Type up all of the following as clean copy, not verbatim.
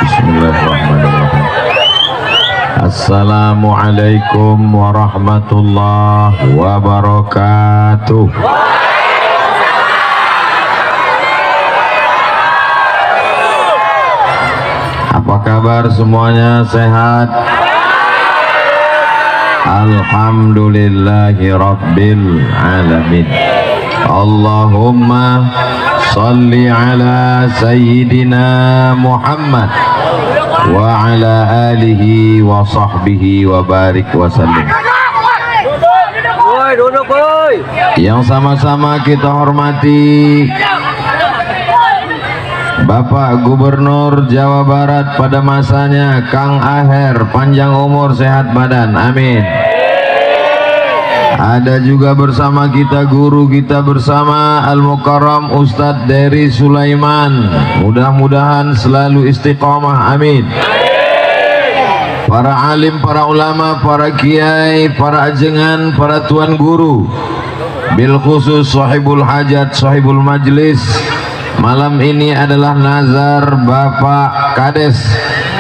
Bismillahirrahmanirrahim. Assalamualaikum warahmatullahi wabarakatuh. Apa kabar semuanya, sehat? Alhamdulillahi rabbil alamin. Allahumma salli ala sayyidina Muhammad wa ala alihi wa sahbihi wa barik wa sallim. Yang sama-sama kita hormati Bapak Gubernur Jawa Barat pada masanya, Kang Aher, panjang umur sehat badan, amin. Ada juga bersama kita guru kita bersama Al-Mukarram Ustadz Dery Sulaiman, mudah-mudahan selalu istiqomah, amin. Para alim, para ulama, para kiai, para ajengan, para tuan guru, bil khusus sahibul hajat, sahibul majlis. Malam ini adalah nazar Bapak Kades,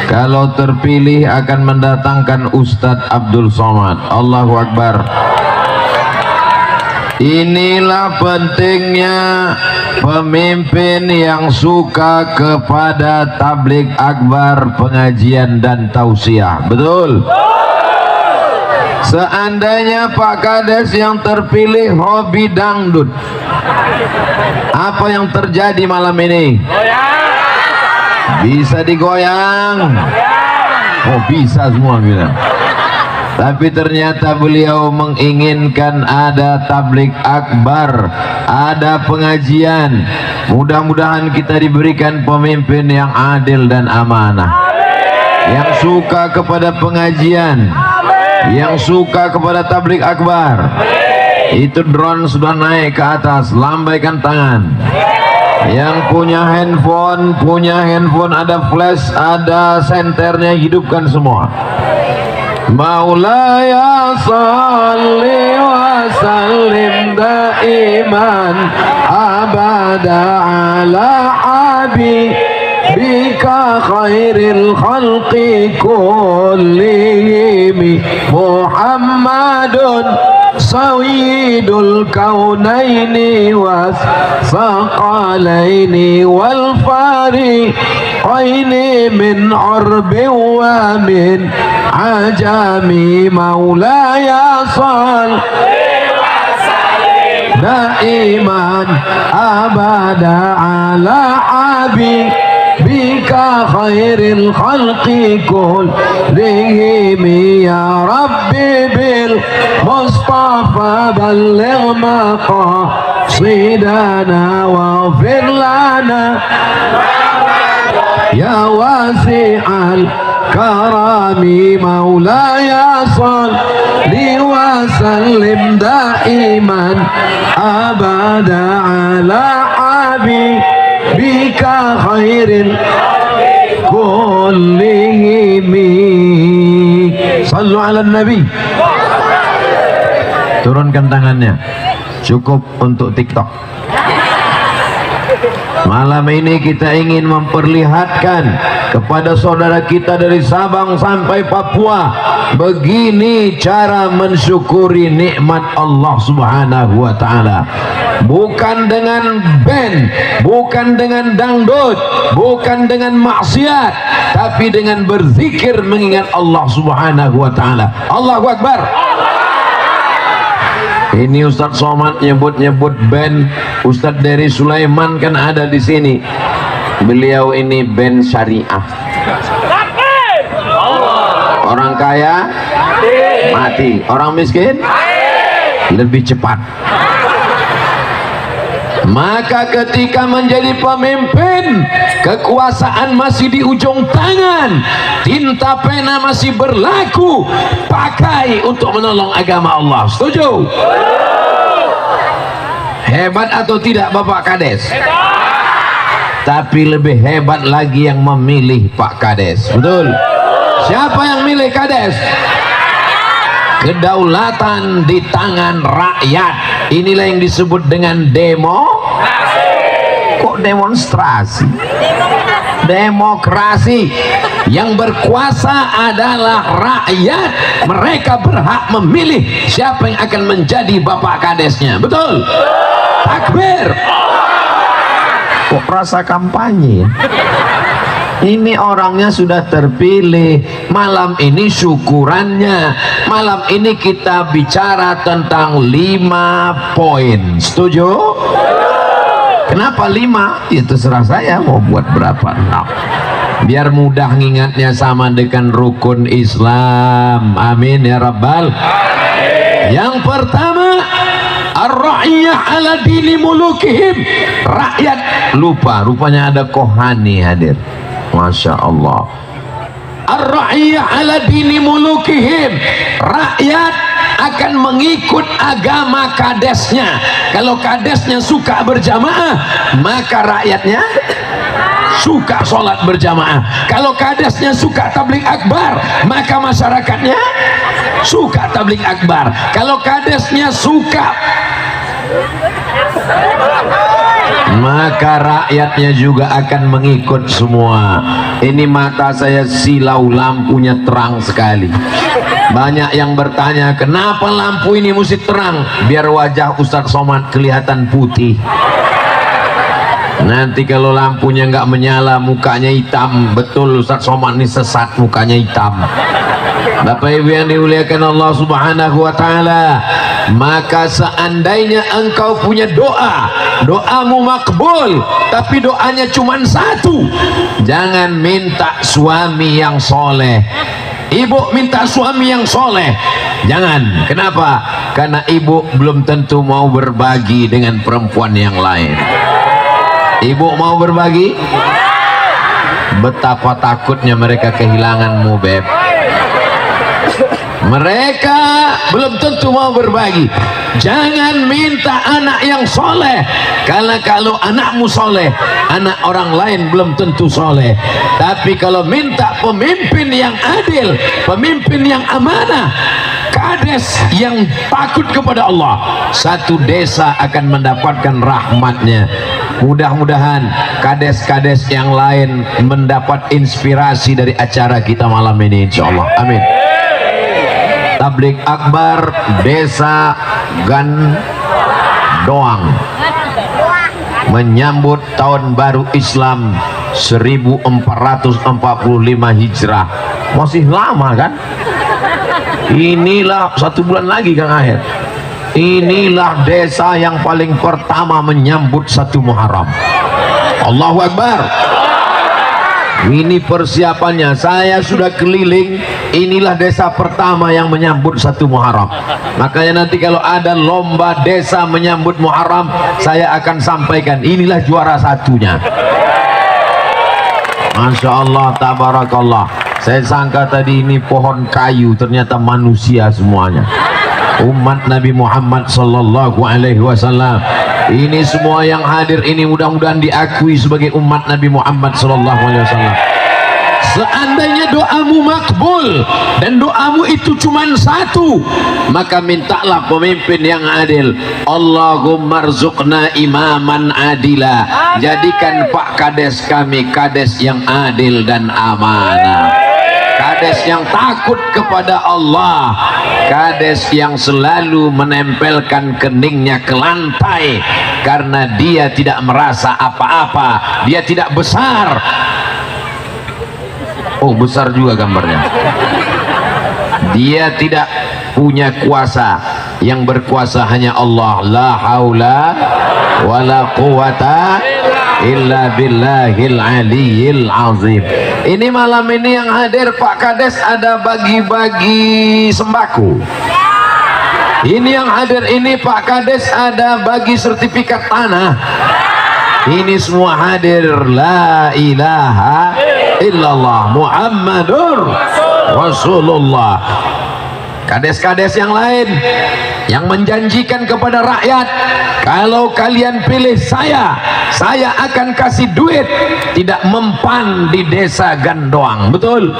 kalau terpilih akan mendatangkan Ustadz Abdul Somad. Allahu Akbar. Inilah pentingnya pemimpin yang suka kepada tabligh akbar, pengajian dan tausiah. Betul? Seandainya Pak Kades yang terpilih hobi dangdut, apa yang terjadi malam ini? Bisa digoyang. Oh, bisa semua bilang. Tapi ternyata beliau menginginkan ada tabligh akbar, ada pengajian. Mudah-mudahan kita diberikan pemimpin yang adil dan amanah, yang suka kepada pengajian, yang suka kepada tabligh akbar. Itu drone sudah naik ke atas, lambaikan tangan. Yang punya handphone ada flash, ada senternya, hidupkan semua. Maulaya salli wa sallim daiman abada ala habibika khairil khalqi kullihim Muhammadun sayyidul kaunaini was saqalaini wal fariqaini min urbi wa min ajami. Maulaya salli wa sallim daiman abada ala habibika khairil khalqi kullihim ya rabbi bil mustafa balligh maqasidana waghfir lana ya wasi'al karami. Maulaya salli wa sallim daiman abada ala habibika khairil kullihim. Sallu ala nabi. Turunkan tangannya, cukup untuk TikTok. Malam ini kita ingin memperlihatkan kepada saudara kita dari Sabang sampai Papua, begini cara mensyukuri nikmat Allah Subhanahu wa taala. Bukan dengan band, bukan dengan dangdut, bukan dengan maksiat, tapi dengan berzikir mengingat Allah Subhanahu wa taala. Allahu Akbar. Ini Ustadz Somad nyebut-nyebut band. Ustadz Dery Sulaiman kan ada di sini. Beliau ini band syariah. Orang kaya mati, orang miskin lebih cepat. Maka ketika menjadi pemimpin, kekuasaan masih di ujung tangan, tinta pena masih berlaku, pakai untuk menolong agama Allah. Setuju? Hebat atau tidak Bapak Kades? Tapi lebih hebat lagi yang memilih Pak Kades. Betul? Siapa yang milih Kades? Kedaulatan di tangan rakyat. Inilah yang disebut dengan demo. Kok demonstrasi? demokrasi. Yang berkuasa adalah rakyat. Mereka berhak memilih siapa yang akan menjadi bapak kadesnya. Betul? Takbir. Kok rasa kampanye? Ini orangnya sudah terpilih. Malam ini syukurannya. Malam ini kita bicara tentang 5 poin. Setuju? Kenapa 5? Ya terserah saya mau buat berapa. Nah, biar mudah ngingatnya, sama dengan rukun Islam. Amin ya Rabbal. Yang pertama, ar-ra'iyah ala dini mulukihim. Rakyat lupa, rupanya ada kohani hadir. Masya Allah. Ar-ra'iyah ala dini mulukihim. Rakyat akan mengikut agama kadesnya. Kalau kadesnya suka berjamaah, maka rakyatnya suka sholat berjamaah. Kalau kadesnya suka tabligh akbar, maka masyarakatnya suka tabligh akbar. Kalau kadesnya suka, maka rakyatnya juga akan mengikut semua. Ini mata saya silau, lampunya terang sekali. Banyak yang bertanya, kenapa lampu ini mesti terang? Biar wajah Ustadz Somad kelihatan putih. Nanti kalau lampunya nggak menyala, mukanya hitam. Betul, Ustadz Somad ini sesat, mukanya hitam. Bapak Ibu yang dimuliakan Allah Subhanahu wa Ta'ala, maka seandainya engkau punya doa, doamu makbul, tapi doanya cuma satu. Jangan minta suami yang soleh. Ibu minta suami yang soleh, jangan. Kenapa? Karena ibu belum tentu mau berbagi dengan perempuan yang lain. Ibu mau berbagi? Betapa takutnya mereka kehilanganmu, Beb. Mereka belum tentu mau berbagi. Jangan minta anak yang soleh, karena kalau anakmu soleh, anak orang lain belum tentu soleh. Tapi kalau minta pemimpin yang adil, pemimpin yang amanah, kades yang takut kepada Allah, satu desa akan mendapatkan rahmatnya. Mudah-mudahan kades-kades yang lain mendapat inspirasi dari acara kita malam ini, insya Allah. Amin. Tabligh akbar desa Gandoang menyambut tahun baru Islam 1445 Hijrah. Masih lama kan? Inilah 1 bulan lagi Kang Aher. Inilah desa yang paling pertama menyambut 1 Muharram. Allahu Akbar. Ini persiapannya, saya sudah keliling. Inilah desa pertama yang menyambut 1 Muharram. Makanya nanti kalau ada lomba desa menyambut Muharram, saya akan sampaikan inilah juara satunya. Masya Allah, tabarakallah. Saya sangka tadi ini pohon kayu, ternyata manusia semuanya. Umat Nabi Muhammad sallallahu alaihi wasallam. Ini semua yang hadir ini mudah-mudahan diakui sebagai umat Nabi Muhammad sallallahu alaihi wasallam. Seandainya doamu makbul dan doamu itu cuma satu, maka mintalah pemimpin yang adil. Allahumma rzuqna imaman adila. Jadikan Pak Kades kami kades yang adil dan amanah. Kades yang takut kepada Allah, kades yang selalu menempelkan keningnya ke lantai karena dia tidak merasa apa-apa, dia tidak besar. Oh, besar juga gambarnya. Dia tidak punya kuasa, yang berkuasa hanya Allah. La haula wala quwata illa billahil aliyil azim. Ini malam ini yang hadir Pak Kades ada bagi-bagi sembako. Ini yang hadir ini Pak Kades ada bagi sertifikat tanah. Ini semua hadir. La ilaha illallah Muhammadur Rasulullah. Kades-kades yang lain yang menjanjikan kepada rakyat, kalau kalian pilih saya akan kasih duit, tidak mempan di desa Gandoang. Betul?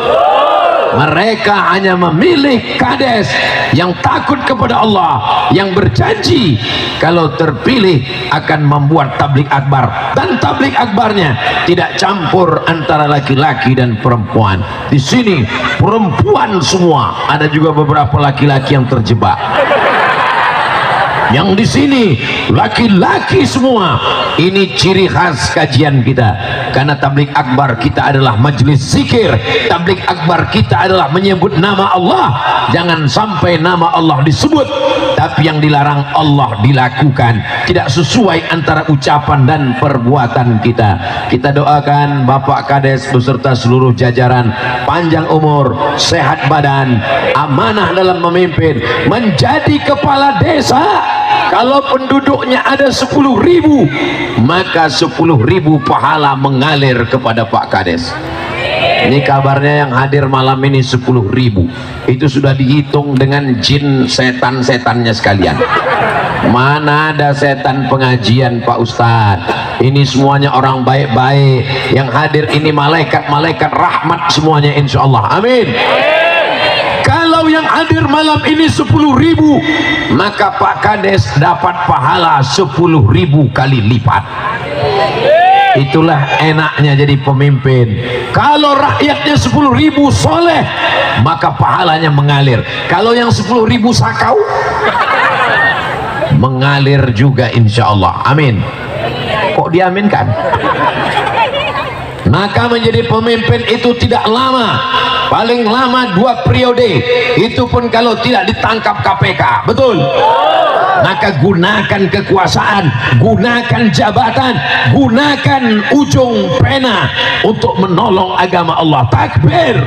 Mereka hanya memilih kades yang takut kepada Allah, yang berjanji kalau terpilih akan membuat tabligh akbar, dan tabligh akbarnya tidak campur antara laki-laki dan perempuan. Di sini perempuan semua, ada juga beberapa laki-laki yang terjebak. Yang di sini laki-laki semua. Ini ciri khas kajian kita, karena tabligh akbar kita adalah majelis zikir. Tabligh akbar kita adalah menyebut nama Allah. Jangan sampai nama Allah disebut, tapi yang dilarang Allah dilakukan. Tidak sesuai antara ucapan dan perbuatan kita. Kita doakan Bapak Kades beserta seluruh jajaran panjang umur, sehat badan, amanah dalam memimpin, menjadi kepala desa. Kalau penduduknya ada 10.000, maka 10.000 pahala mengalir kepada Pak Kades. Ini kabarnya yang hadir malam ini 10.000. Itu sudah dihitung dengan jin setan-setannya sekalian. Mana ada setan pengajian Pak Ustadz? Ini semuanya orang baik-baik. Yang hadir ini malaikat-malaikat rahmat semuanya, insya Allah. Amin. Kalau yang hadir malam ini 10.000, maka Pak Kades dapat pahala 10.000 kali lipat. Itulah enaknya jadi pemimpin. Kalau rakyatnya 10.000 soleh, maka pahalanya mengalir. Kalau yang 10.000 sakau, mengalir juga insya Allah. Amin. Kok diaminkan? Maka menjadi pemimpin itu tidak lama, paling lama 2 periode, itu pun kalau tidak ditangkap KPK. Betul? Maka gunakan kekuasaan, gunakan jabatan, gunakan ujung pena untuk menolong agama Allah. Takbir.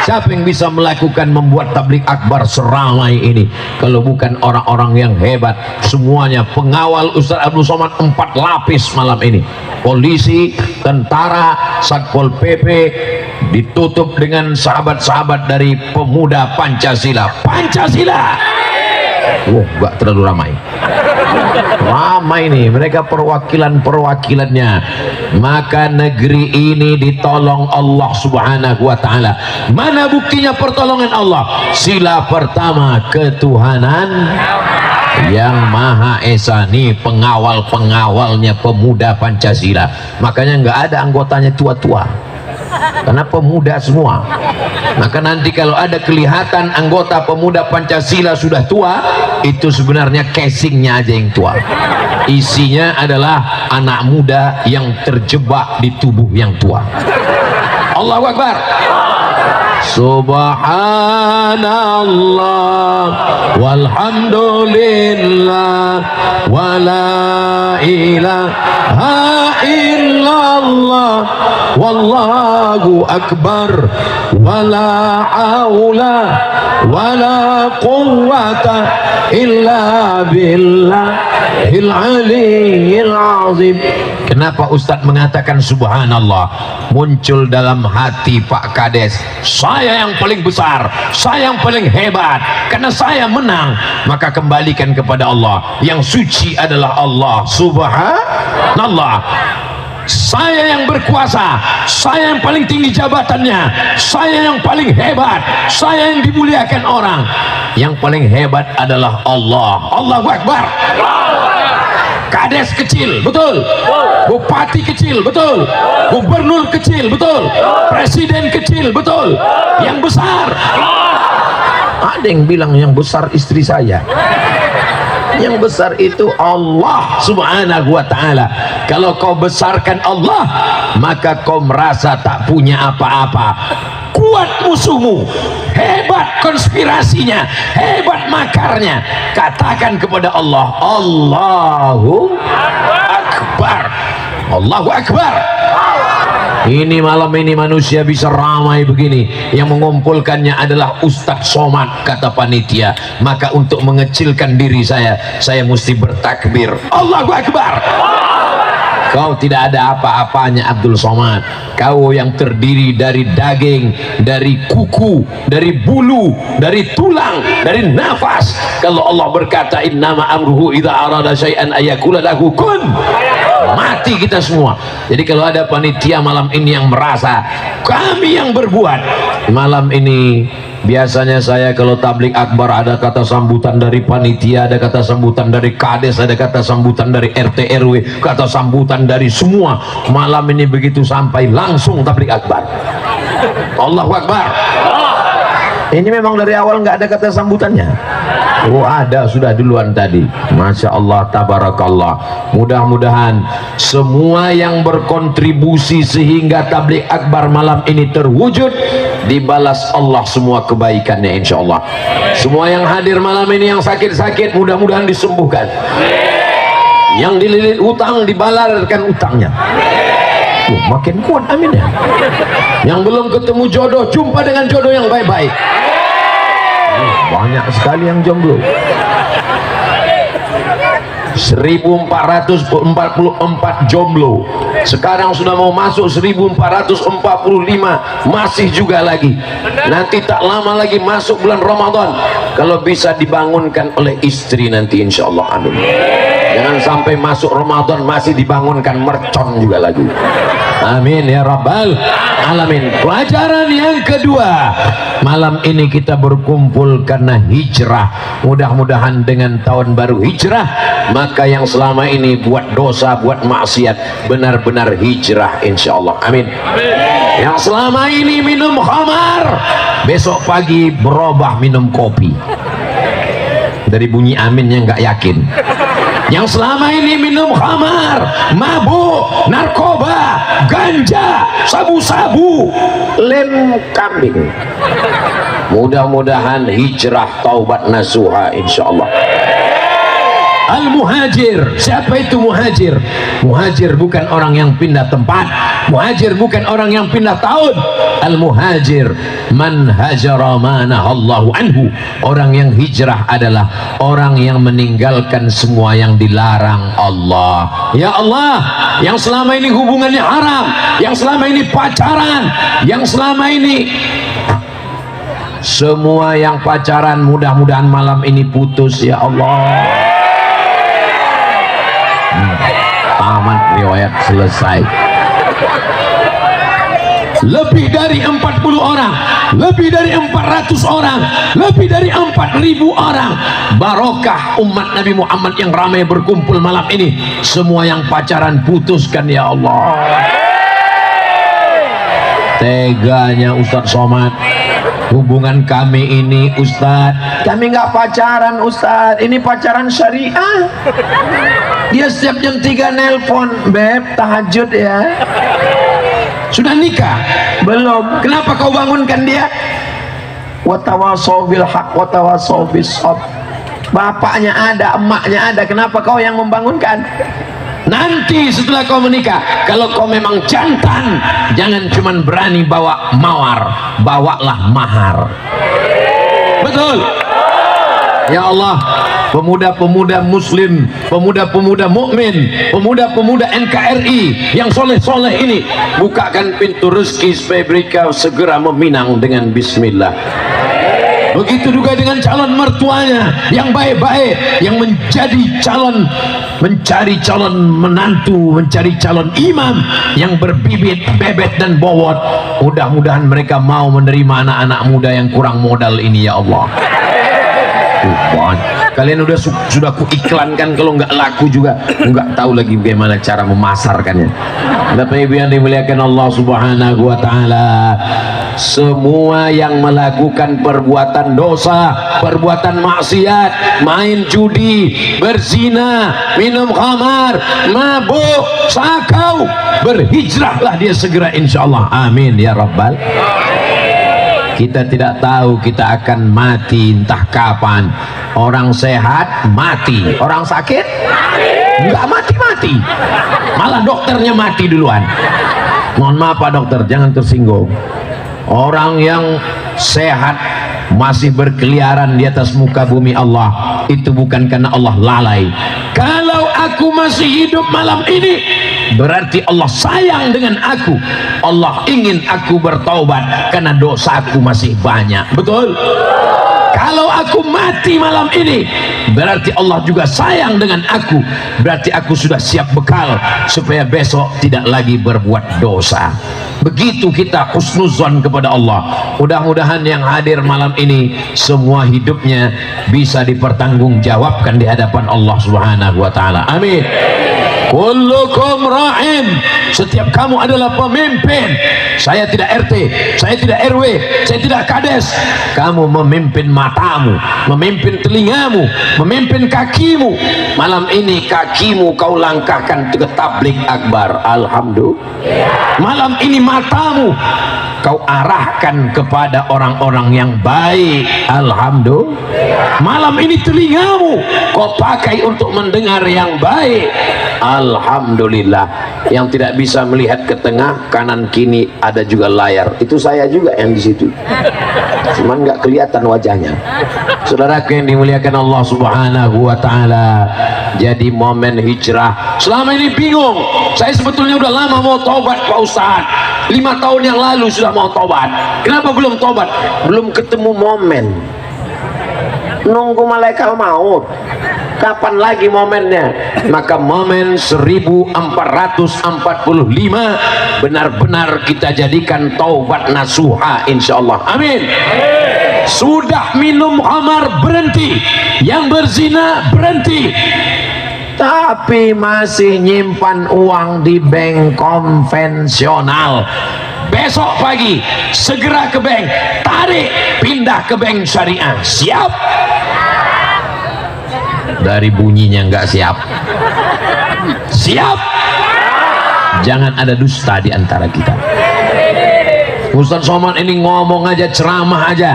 Siapa yang bisa melakukan membuat tabligh akbar seramai ini kalau bukan orang-orang yang hebat? Semuanya pengawal Ustaz Abdul Somad 4 lapis malam ini. Polisi, tentara, Satpol PP, ditutup dengan sahabat-sahabat dari pemuda Pancasila. Pancasila. Enggak terlalu ramai. Ramai nih, mereka perwakilannya. Maka negeri ini ditolong Allah Subhanahu wa ta'ala. Mana buktinya pertolongan Allah? Sila pertama, ketuhanan yang Maha Esa. Nih pengawalnya pemuda Pancasila. Makanya nggak ada anggotanya tua-tua, karena pemuda semua. Maka nanti kalau ada kelihatan anggota pemuda Pancasila sudah tua, itu sebenarnya casingnya aja yang tua. Isinya adalah anak muda yang terjebak di tubuh yang tua. Allahu Akbar. Subhanallah walhamdulillah wala ilaha illallah wallahu akbar wala haula wala quwwata illa billahil aliyyil azim. Kenapa Ustadz mengatakan subhanallah? Muncul dalam hati Pak Kades, saya yang paling besar, saya yang paling hebat, karena saya menang. Maka kembalikan kepada Allah. Yang suci adalah Allah subhanallah. Saya yang berkuasa, saya yang paling tinggi jabatannya, saya yang paling hebat, saya yang dimuliakan orang. Yang paling hebat adalah Allah. Allahu Akbar. Kades kecil, betul. Bupati kecil, betul. Gubernur kecil, betul. Presiden kecil, betul. Yang besar, ada yang bilang yang besar istri saya. Yang besar itu Allah Subhanahu wa ta'ala. Kalau kau besarkan Allah, maka kau merasa tak punya apa-apa. Kuat musuhmu, hebat konspirasinya, hebat makarnya. Katakan kepada Allah, Allahu Akbar. Allahu Akbar. Ini malam ini manusia bisa ramai begini. Yang mengumpulkannya adalah Ustadz Somad, kata panitia. Maka untuk mengecilkan diri saya mesti bertakbir. Allahu Akbar. Kau tidak ada apa-apanya Abdul Somad. Kau yang terdiri dari daging, dari kuku, dari bulu, dari tulang, dari nafas. Kalau Allah berkata innama amruhu idza arada syai'an ayakula lahu kun. mati kita semua. Jadi kalau ada panitia malam ini yang merasa kami yang berbuat malam ini, biasanya saya kalau tablik akbar ada kata sambutan dari panitia, ada kata sambutan dari kades, ada kata sambutan dari RT RW, kata sambutan dari semua. Malam ini begitu sampai langsung tablik akbar. Allahu Akbar. Ini memang dari awal nggak ada kata sambutannya. Oh ada, sudah duluan tadi. Masya Allah, tabarakallah. Mudah-mudahan semua yang berkontribusi sehingga tablik akbar malam ini terwujud, dibalas Allah semua kebaikannya insya Allah. Semua yang hadir malam ini yang sakit-sakit mudah-mudahan disembuhkan. Yang dililit utang dibalarkan utangnya. Makin kuat, amin ya. Yang belum ketemu jodoh, jumpa dengan jodoh yang baik-baik. Banyak sekali yang jomblo. 1444 jomblo, sekarang sudah mau masuk 1445, masih juga lagi. Nanti tak lama lagi masuk bulan Ramadan, kalau bisa dibangunkan oleh istri nanti insya Allah, amin. Jangan sampai masuk Ramadan masih dibangunkan mercon juga lagi, amin ya rabbal alamin. Pelajaran yang kedua, malam ini kita berkumpul karena hijrah. Mudah-mudahan dengan tahun baru hijrah, maka yang selama ini buat dosa, buat maksiat, benar-benar hijrah insya Allah, amin. Yang selama ini minum khamar, besok pagi berubah minum kopi. Dari bunyi aminnya nggak yakin. Yang selama ini minum khamar, mabuk, narkoba, ganja, sabu-sabu, lem kambing, mudah-mudahan hijrah taubat nasuha insyaallah. Al-muhajir, siapa itu muhajir? Muhajir bukan orang yang pindah tempat, muhajir bukan orang yang pindah tahun. Al-muhajir man hajara ma nahallahu anhu. Orang yang hijrah adalah orang yang meninggalkan semua yang dilarang Allah. Ya Allah, yang selama ini hubungannya haram, yang selama ini pacaran, yang selama ini semua yang pacaran, mudah-mudahan malam ini putus ya Allah. Tamat riwayat, selesai. Lebih dari 40 orang, lebih dari 400 orang, lebih dari 4.000 orang. Barokah umat Nabi Muhammad yang ramai berkumpul malam ini. Semua yang pacaran putuskan ya Allah. Teganya Ustadz Somad. Hubungan kami ini Ustadz, kami nggak pacaran Ustadz, ini pacaran syariah. Dia setiap jam 3 nelpon, beb tahajud ya. Sudah nikah? Belum. Kenapa kau bangunkan dia? Watawasau bil haq watawasau bis sabr. Bapaknya ada, emaknya ada, kenapa kau yang membangunkan? Nanti setelah kau menikah, kalau kau memang jantan, jangan cuman berani bawa mawar, bawalah mahar. Betul? Ya Allah, pemuda-pemuda muslim, pemuda-pemuda mukmin, pemuda-pemuda NKRI yang soleh-soleh ini, bukakan pintu rezeki supaya mereka segera meminang dengan bismillah. Begitu juga dengan calon mertuanya yang baik-baik, yang menjadi calon, mencari calon menantu, mencari calon imam yang berbibit, bebet dan bobot. Mudah-mudahan mereka mau menerima anak-anak muda yang kurang modal ini ya Allah. Kalian sudah ku iklankan, kalau nggak laku juga nggak tahu lagi bagaimana cara memasarkannya. Bapak Ibu yang dimuliakan Allah Subhanahu wa taala, semua yang melakukan perbuatan dosa, perbuatan maksiat, main judi, berzina, minum khamar, mabuk, sakau, berhijrahlah dia segera insyaallah, amin ya rabbal. Kita tidak tahu kita akan mati entah kapan. Orang sehat mati, orang sakit nggak mati-mati, malah dokternya mati duluan. Mohon maaf Pak Dokter, jangan tersinggung. Orang yang sehat masih berkeliaran di atas muka bumi Allah, itu bukan karena Allah lalai. Kalau aku masih hidup malam ini, berarti Allah sayang dengan aku. Allah ingin aku bertaubat karena dosaku masih banyak. Betul? Kalau aku mati malam ini, berarti Allah juga sayang dengan aku, berarti aku sudah siap bekal supaya besok tidak lagi berbuat dosa. Begitu kita husnuzon kepada Allah. Mudah-mudahan yang hadir malam ini semua hidupnya bisa dipertanggungjawabkan di hadapan Allah Subhanahu wa taala. Amin. Kullukum ra'in. Setiap kamu adalah pemimpin. Saya tidak RT, saya tidak RW, saya tidak kades. Kamu memimpin matamu, memimpin telingamu, memimpin kakimu. Malam ini kakimu kau langkahkan ke tablik akbar. Alhamdulillah. Malam ini matamu kau arahkan kepada orang-orang yang baik. Alhamdulillah. Malam ini telingamu kau pakai untuk mendengar yang baik. Alhamdulillah. Yang tidak bisa melihat ke tengah kanan kini ada juga layar, itu saya juga yang di situ, cuman nggak kelihatan wajahnya. Saudaraku yang dimuliakan Allah Subhanahu wa taala, jadi momen hijrah selama ini bingung. Saya sebetulnya udah lama mau tobat Pak Ustadz, 5 tahun yang lalu sudah mau tobat. Kenapa belum tobat? Belum ketemu momen. Nunggu malaikat maut. Kapan lagi momennya? Maka momen 1445 benar-benar kita jadikan taubat nasuha insyaallah. Amin. Sudah minum khamar berhenti, yang berzina berhenti, tapi masih nyimpan uang di bank konvensional. Besok pagi segera ke bank, tarik, pindah ke bank syariah. Siap? Dari bunyinya nggak siap. Siap? Jangan ada dusta di antara kita. Ustaz Somad ini ngomong aja, ceramah aja,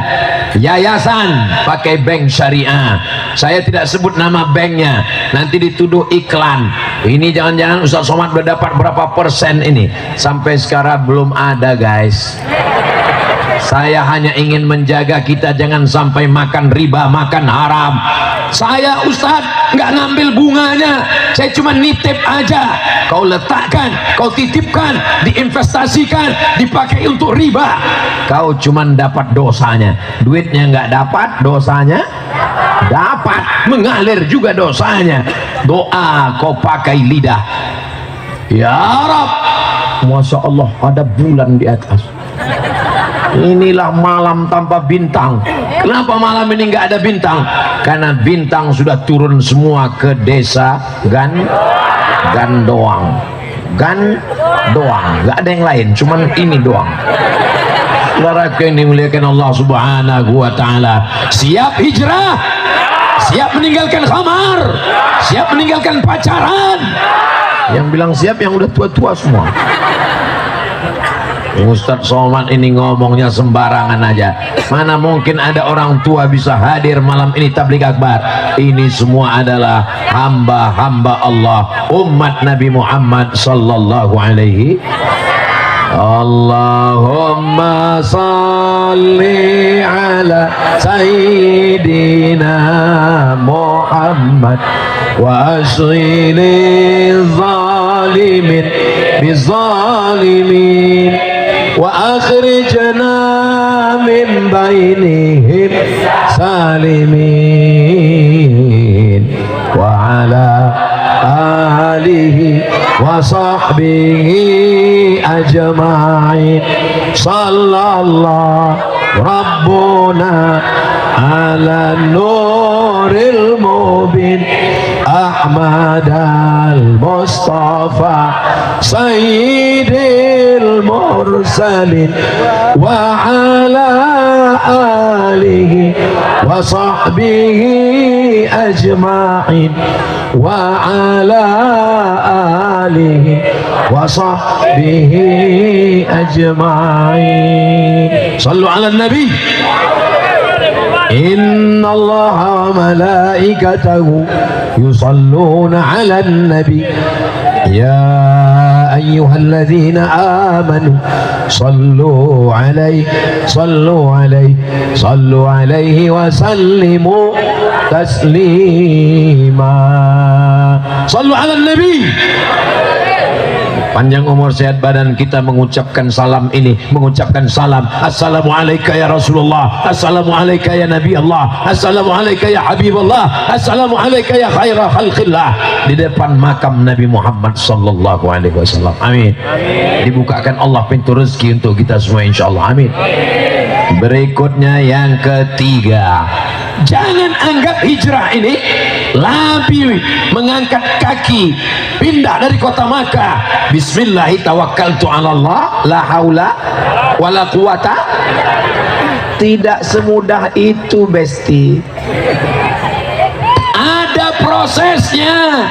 yayasan pakai bank syariah. Saya tidak sebut nama banknya, nanti dituduh iklan. Ini jangan-jangan Ustaz Somad udah dapat berapa persen ini. Sampai sekarang belum ada guys. Saya hanya ingin menjaga kita jangan sampai makan riba, makan haram. Saya Ustadz nggak ngambil bunganya, saya cuma nitip aja. Kau letakkan, kau titipkan, diinvestasikan, dipakai untuk riba. Kau cuma dapat dosanya, duitnya nggak dapat, dosanya dapat, mengalir juga dosanya. Doa kau pakai lidah. Ya Rab, Masya Allah ada bulan di atas. Inilah malam tanpa bintang. Kenapa malam ini nggak ada bintang? Karena bintang sudah turun semua ke desa Gandoang. Nggak ada yang lain, cuman ini doang. Saudara yang dimuliakan Allah Subhanahu wa taala, siap hijrah, siap meninggalkan khamar, siap meninggalkan pacaran. Yang bilang siap yang udah tua-tua semua. Ustaz Somad ini ngomongnya sembarangan aja. Mana mungkin ada orang tua bisa hadir malam ini tabligh akbar. Ini semua adalah hamba-hamba Allah, umat Nabi Muhammad sallallahu alaihi. Allahumma salli ala sayyidina Muhammad wa asghili zalimin bizalimin wa akhrijna min bainihim salimin wa ala alihi wa sahbihi ajma'in. Sallallahu rabbuna ala nuril mubin Ahmad al-Mustafa Sayyidil Mursalin wa ala alihi wa sahbihi ajma'in wa ala alihi wa sahbihi ajma'in. Sallu ala nabi. إن الله وملائكته يصلون على النبي يا أيها الذين آمنوا صلوا عليه وسلموا تسليما. صلوا على النبي. panjang umur sehat badan kita mengucapkan salam ini, mengucapkan salam. Assalamualaikum ya Rasulullah, Assalamualaikum ya Nabi Allah, Assalamualaikum ya Habibullah, Assalamualaikum ya khairah khalqillah, di depan makam Nabi Muhammad sallallahu alaihi wasallam. Amin. Dibukakan Allah pintu rezeki untuk kita semua insyaallah. Amin. Berikutnya yang ketiga, jangan anggap hijrah ini labi mengangkat kaki pindah dari kota Makkah. Bismillahi tawakkaltu 'ala Allah la haula wala quwata. Tidak semudah itu, Besti. Ada prosesnya.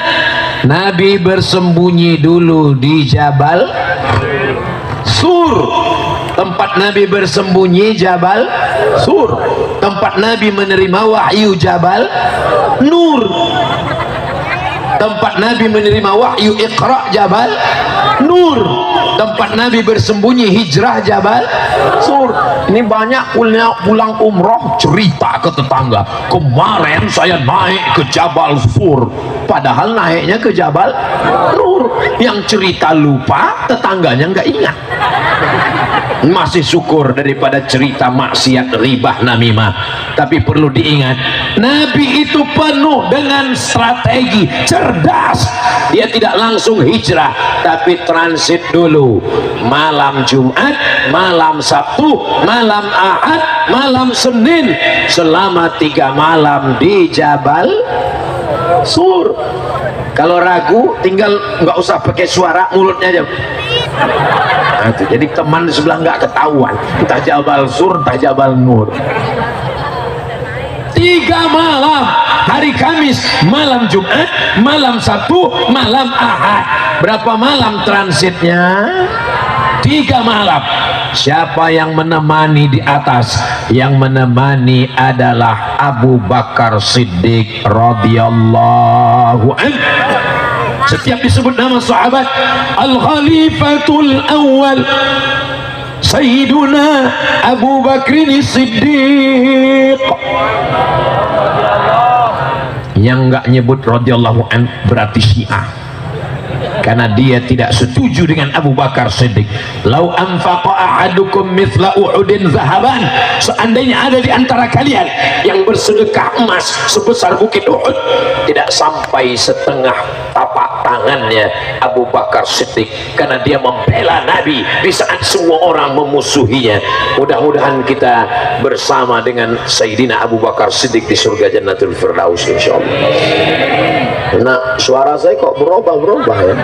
Nabi bersembunyi dulu di Jabal Sur. Tempat Nabi bersembunyi Jabal Sur. Tempat Nabi menerima wahyu Jabal Nur. Tempat Nabi menerima wahyu Iqra Jabal Nur. Tempat Nabi bersembunyi hijrah Jabal Sur. Ini banyak pulang umroh cerita ke tetangga, kemarin saya naik ke Jabal Sur, padahal naiknya ke Jabal Nur. Yang cerita lupa, tetangganya nggak ingat. Masih syukur daripada cerita maksiat, ribah, namimah. Tapi perlu diingat, Nabi itu penuh dengan strategi, cerdas. Dia tidak langsung hijrah, tapi transit dulu. Malam Jumat, malam Sabtu, malam Ahad, malam Senin, selama 3 malam di Jabal Sur. Kalau ragu, tinggal nggak usah pakai suara, mulutnya aja. Nah, itu. Jadi teman di sebelah nggak ketahuan, entah Jabal Sur, entah Jabal Nur. 3 malam, hari Kamis, malam Jumat, malam Sabtu, malam Ahad. Berapa malam transitnya? 3 malam. Siapa yang menemani di atas? Yang menemani adalah Abu Bakar Siddiq radhiyallahu anhu. Setiap disebut nama sahabat, Al-Khalifatul Awwal Sayyiduna Abu Bakrin Siddiq. Yang enggak nyebut radhiyallahu anhu berarti Syiah, karena dia tidak setuju dengan Abu Bakar Siddiq. Lau anfaqa ahadukum mithla Uhudin zahaban, seandainya ada di antara kalian yang bersedekah emas sebesar bukit Uhud, tidak sampai setengah tapak tangannya Abu Bakar Siddiq, karena dia membela Nabi di saat semua orang memusuhinya. Mudah-mudahan kita bersama dengan Sayyidina Abu Bakar Siddiq di surga Jannatul Firdaus insyaallah. Nah, suara saya kok berubah-berubah ya.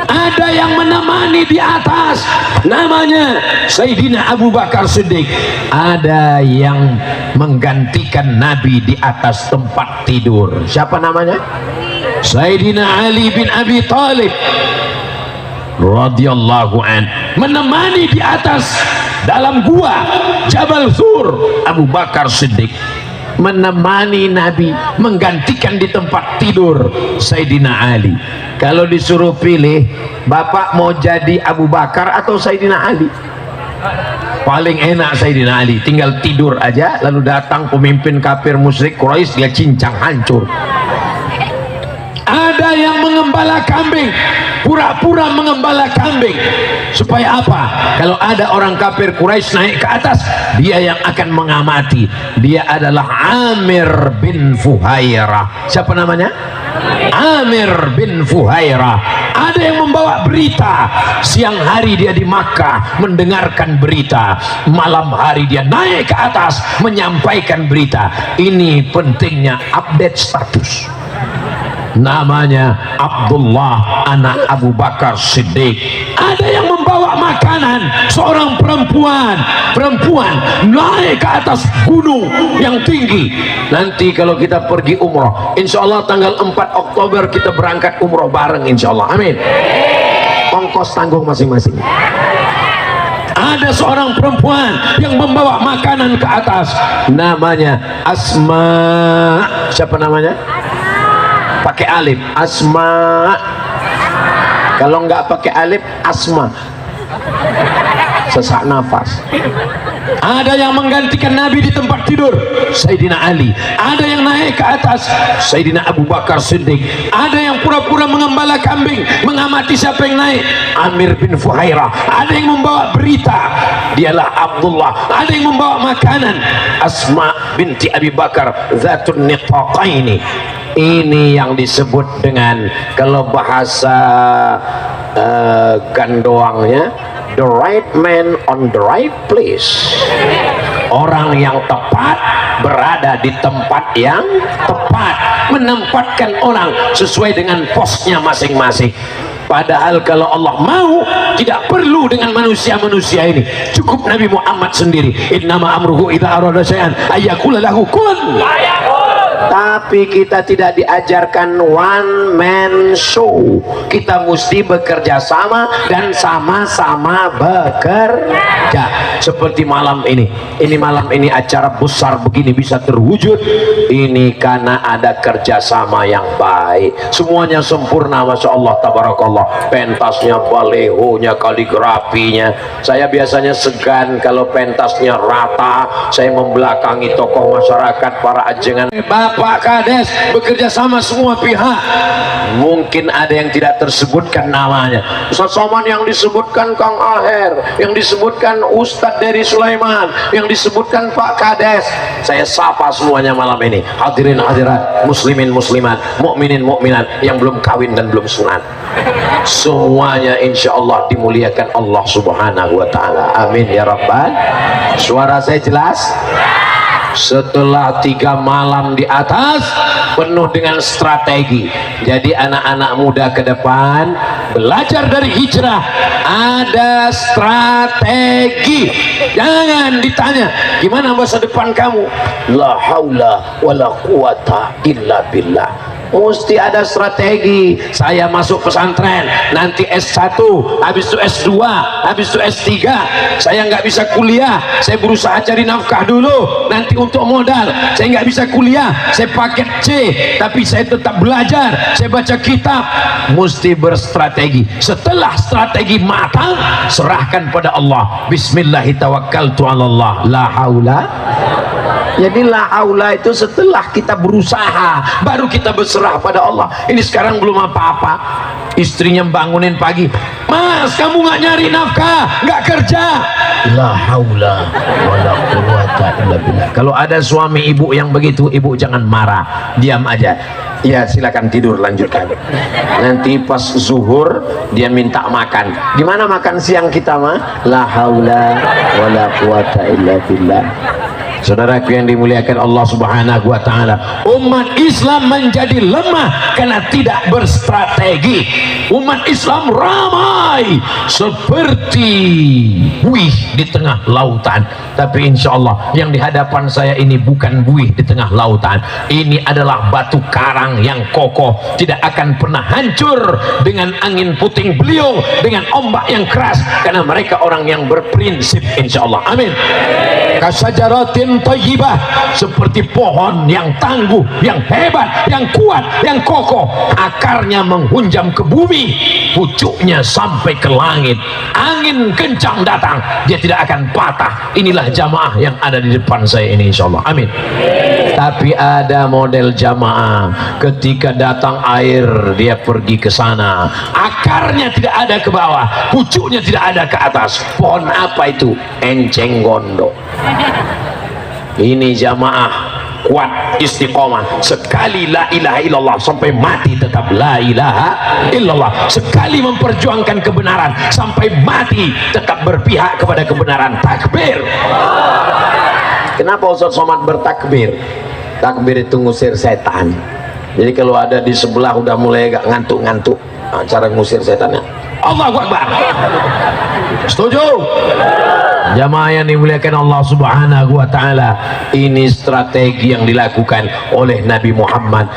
Ada yang menemani di atas, namanya Sayyidina Abu Bakar Siddiq. Ada yang menggantikan Nabi di atas tempat tidur. Siapa namanya? Sayyidina Ali bin Abi Thalib radhiyallahu an. Menemani di atas dalam gua Jabal Sur, Abu Bakar Siddiq menemani Nabi, menggantikan di tempat tidur Sayyidina Ali. Kalau disuruh pilih, Bapak mau jadi Abu Bakar atau Sayyidina Ali? Paling enak Sayyidina Ali, tinggal tidur aja, lalu datang pemimpin kafir musyrik Quraisy, dia cincang hancur. Ada yang mengembala kambing, pura-pura mengembala kambing. Supaya apa? Kalau ada orang kafir Quraisy naik ke atas, dia yang akan mengamati. Dia adalah Amir bin Fuhairah. Siapa namanya? Amir bin Fuhairah. Ada yang membawa berita. Siang hari dia di Makkah mendengarkan berita, malam hari dia naik ke atas menyampaikan berita. Ini pentingnya update status. Namanya Abdullah anak Abu Bakar Siddiq. Ada yang membawa makanan, seorang perempuan naik ke atas gunung yang tinggi. Nanti kalau kita pergi umroh, insya Allah tanggal 4 Oktober kita berangkat umroh bareng insya Allah. Amin. Ongkos tanggung masing-masing. Ada seorang perempuan yang membawa makanan ke atas, namanya Asma. Siapa namanya? Pakai alif, Asma. Kalau nggak pakai alif, Asma. sesak nafas. Ada yang menggantikan Nabi di tempat tidur, Sayyidina Ali. Ada yang naik ke atas, Sayyidina Abu Bakar Siddiq. Ada yang pura-pura mengembala kambing, mengamati siapa yang naik, Amir bin Fuhairah. Ada yang membawa berita, dialah Abdullah. Ada yang membawa makanan, Asma binti Abi Bakar Zatun Nitaqaini. Ini yang disebut dengan, kalau bahasa gandoangnya, the right man on the right place. Orang yang tepat berada di tempat yang tepat, menempatkan orang sesuai dengan posnya masing-masing. Padahal kalau Allah mau, tidak perlu dengan manusia-manusia ini, cukup Nabi Muhammad sendiri. Innama amruhu idza arada syai'an ayyaqula lahu kun. Tapi kita tidak diajarkan one man show. Kita mesti bekerja sama dan sama-sama bekerja. Seperti malam ini. Ini malam ini acara besar begini bisa terwujud. Ini karena ada kerjasama yang baik. Semuanya sempurna, masya Allah, tabarakallah. Pentasnya, balehonya, kaligrafinya. Saya biasanya segan kalau pentasnya rata. Saya membelakangi tokoh masyarakat, para ajengan. Bapak Kades bekerja sama semua pihak. Mungkin ada yang tidak tersebutkan namanya, Ustaz Somad yang disebutkan Kang Aher, yang disebutkan Ustadz dari Sulaiman, yang disebutkan Pak Kades. Saya sapa semuanya malam ini, hadirin hadirat, muslimin muslimat, mukminin mukminat yang belum kawin dan belum sunat. Semuanya insya Allah dimuliakan Allah Subhanahu wa ta'ala. Amin ya rabbal. Suara saya jelas? Setelah 3 malam di atas penuh dengan strategi, jadi anak-anak muda ke depan belajar dari hijrah, ada strategi. Jangan ditanya gimana masa depan kamu, la haula wala quwata illa billah. Mesti ada strategi. Saya masuk pesantren, nanti S1, habis itu S2, habis itu S3. Saya nggak bisa kuliah, saya berusaha cari nafkah dulu, nanti untuk modal. Saya nggak bisa kuliah, saya paket C, tapi saya tetap belajar, saya baca kitab. Mesti berstrategi. Setelah strategi matang, serahkan pada Allah. Bismillahirrahmanirrahim. La haula. Jadi la haula itu setelah kita berusaha, baru kita berserah pada Allah. Ini sekarang belum apa-apa, istrinya bangunin pagi, Mas kamu nggak nyari nafkah, nggak kerja. La haula wala quwata illa billah. Kalau ada suami ibu yang begitu, ibu jangan marah, diam aja. Ya silakan tidur, lanjutkan. Nanti pas zuhur dia minta makan. Gimana makan siang kita mah? La haula wala quwata illa billah. Saudaraku yang dimuliakan Allah Subhanahu wa ta'ala, umat Islam menjadi lemah karena tidak berstrategi. Umat Islam ramai seperti buih di tengah lautan, tapi insya Allah yang di hadapan saya ini bukan buih di tengah lautan. Ini adalah batu karang yang kokoh, tidak akan pernah hancur dengan angin puting beliung, dengan ombak yang keras, karena mereka orang yang berprinsip insya Allah. Amin. Kasajaratin thayyibah, seperti pohon yang tangguh, yang hebat, yang kuat, yang kokoh. Akarnya menghunjam ke bumi, pucuknya sampai ke langit. Angin kencang datang, dia tidak akan patah. Inilah jamaah yang ada di depan saya ini insya Allah. Amin. Tapi ada model jamaah, ketika datang air dia pergi ke sana, akarnya tidak ada ke bawah, pucuknya tidak ada ke atas. Pohon apa itu? Enceng gondok. Ini jamaah kuat istiqomah, sekali la ilaha illallah sampai mati tetap la ilaha illallah, sekali memperjuangkan kebenaran sampai mati tetap berpihak kepada kebenaran. Takbir. Kenapa Ustaz Somad bertakbir? Takbir itu ngusir setan. Jadi kalau ada di sebelah udah mulai agak ngantuk-ngantuk, cara ngusir setannya Allahu Akbar. Setuju? Jamaah yang dimuliakan Allah Subhanahu wa ta'ala, ini strategi yang dilakukan oleh Nabi Muhammad